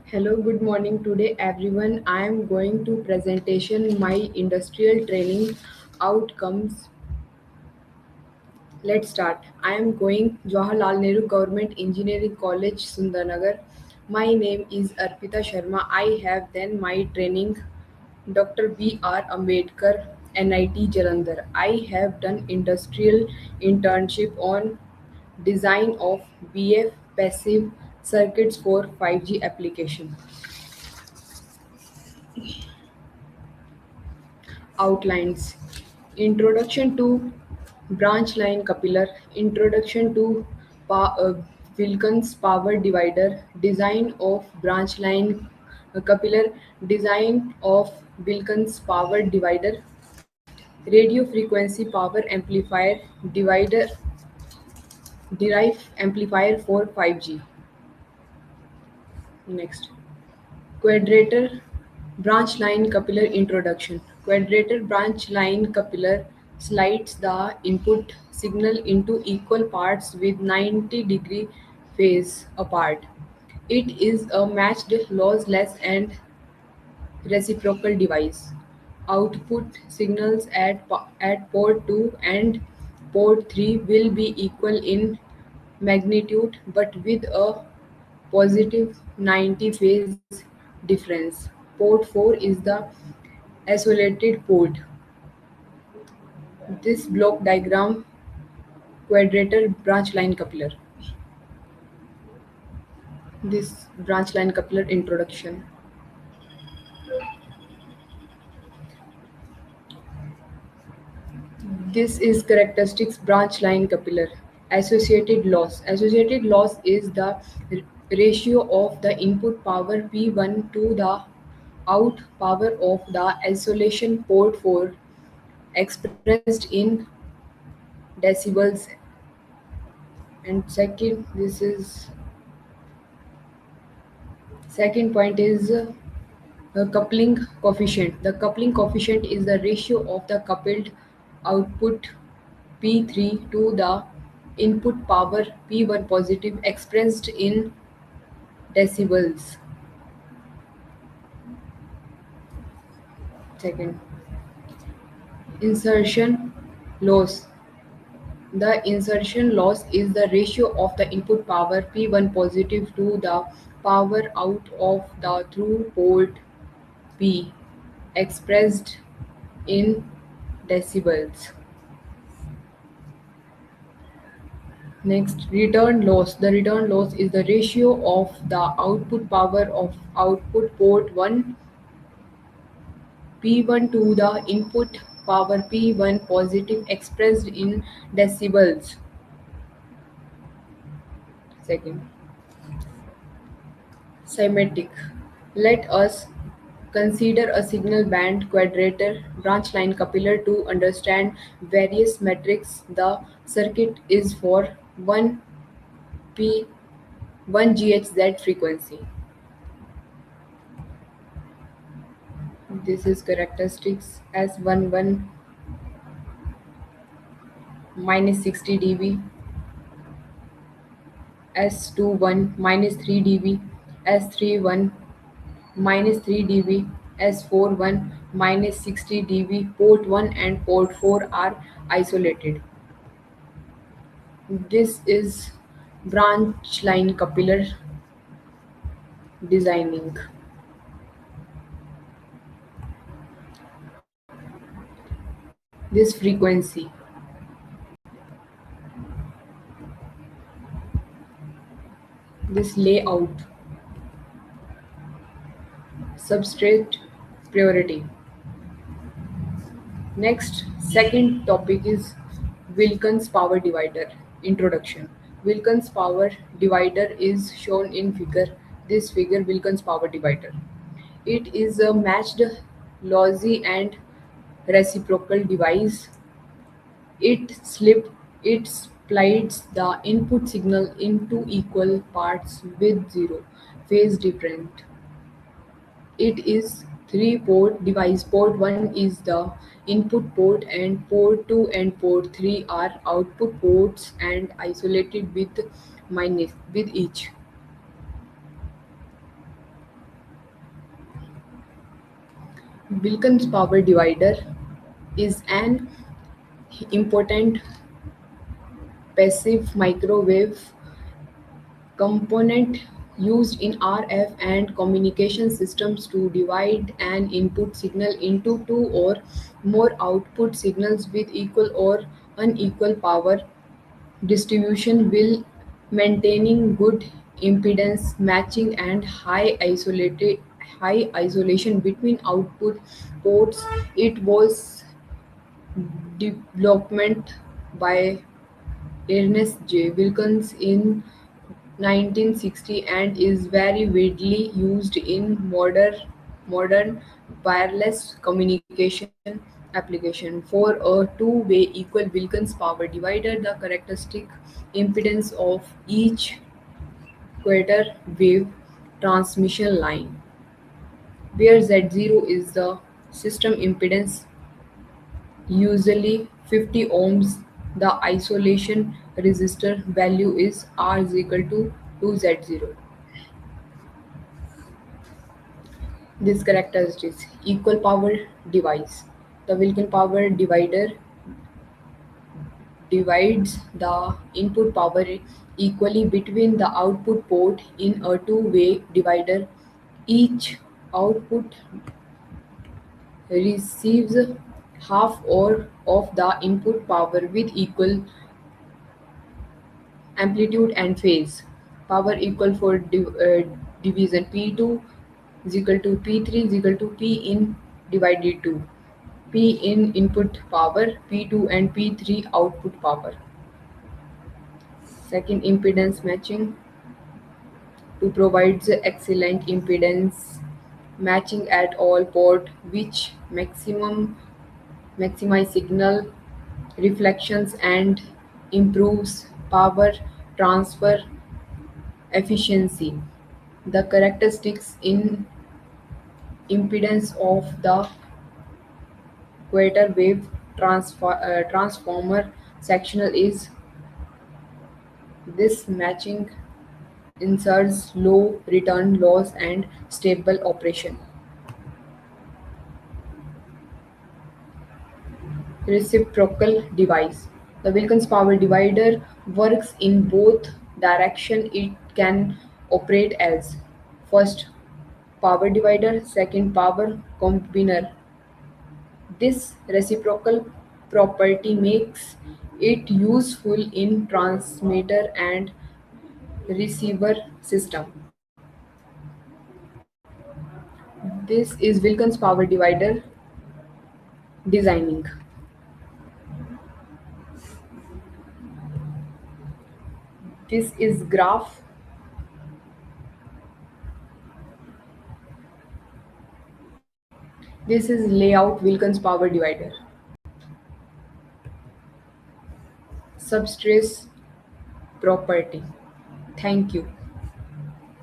Hello, good morning. Today, everyone, I am going to presentation my industrial training outcomes. Let's start. I am going Jawaharlal Nehru Government Engineering College, Sundarnagar. My name is Arpita Sharma. I have then my training Dr. B.R. Ambedkar, NIT Jalandhar. I have done industrial internship on design of BF passive circuits for 5G application. Outlines: Introduction to branch line coupler, Introduction to Wilkins power divider, Design of branch line coupler, Design of Wilkins power divider, radio frequency power amplifier divider, derive amplifier for 5G. Next. Quadrator branch line coupler introduction. Quadrator branch line coupler slides the input signal into equal parts with 90-degree phase apart. It is a matched lossless and reciprocal device. Output signals at port 2 and port 3 will be equal in magnitude but with a positive 90 phase difference. Port 4 is the isolated port. This block diagram quadrator branch line coupler. This branch line coupler introduction. This is characteristics branch line coupler. Associated loss. Associated loss is the ratio of the input power P1 to the out power of the isolation port 4 expressed in decibels. And second point is coupling coefficient. The coupling coefficient is the ratio of the coupled output P3 to the input power P1 positive expressed in decibels. Second, insertion loss. The insertion loss is the ratio of the input power P1 positive to the power out of the through port P expressed in decibels. Next, return loss. The return loss is the ratio of the output power of output port 1 P1 to the input power P1 positive expressed in decibels. Second, symmetric. Let us consider a signal band quadrator branch line coupler to understand various metrics. The circuit is for 1 P 1 GHz frequency. This is characteristics S11 minus 60 dB, S21 minus 3 dB, S31 minus 3 dB, S41 minus 60 dB. Port 1 and port 4 are isolated. This is branch line coupler designing. This frequency. This layout. Substrate priority. Next, second topic is Wilkins power divider. Introduction. Wilkins power divider is shown in figure. This figure Wilkins power divider. It is a matched lossy and reciprocal device. It splits the input signal into equal parts with zero phase difference. It is three-port device. Port 1 is the input port and port 2 and port 3 are output ports and isolated with minus with each. Wilkins power divider is an important passive microwave component used in RF and communication systems to divide an input signal into two or more output signals with equal or unequal power distribution while maintaining good impedance matching and high isolation between output ports. It was development by Ernest J. Wilkins in 1960 and is very widely used in modern wireless communication application. For a two-way equal Wilkins power divider, the characteristic impedance of each quarter wave transmission line, where Z0 is the system impedance, usually 50 ohms. The isolation resistor value is R is equal to 2Z0. These characteristics: equal power device. The Wilkin power divider divides the input power equally between the output port in a two-way divider. Each output receives half or of the input power with equal amplitude and phase. Power equal for division P2 is equal to P3 is equal to P in divided 2. P in input power, P2 and P3 output power. Second, impedance matching to provide excellent impedance matching at all port which maximize signal reflections and improves power transfer efficiency. The characteristics in impedance of the quarter wave transformer sectional is this matching ensures low return loss and stable operation. Reciprocal device. The Wilkins power divider works in both direction. It can operate as first power divider, second power combiner. This reciprocal property makes it useful in transmitter and receiver system. This is Wilkins power divider designing. This is graph. This is layout Wilkins power divider. Substrate property. Thank you.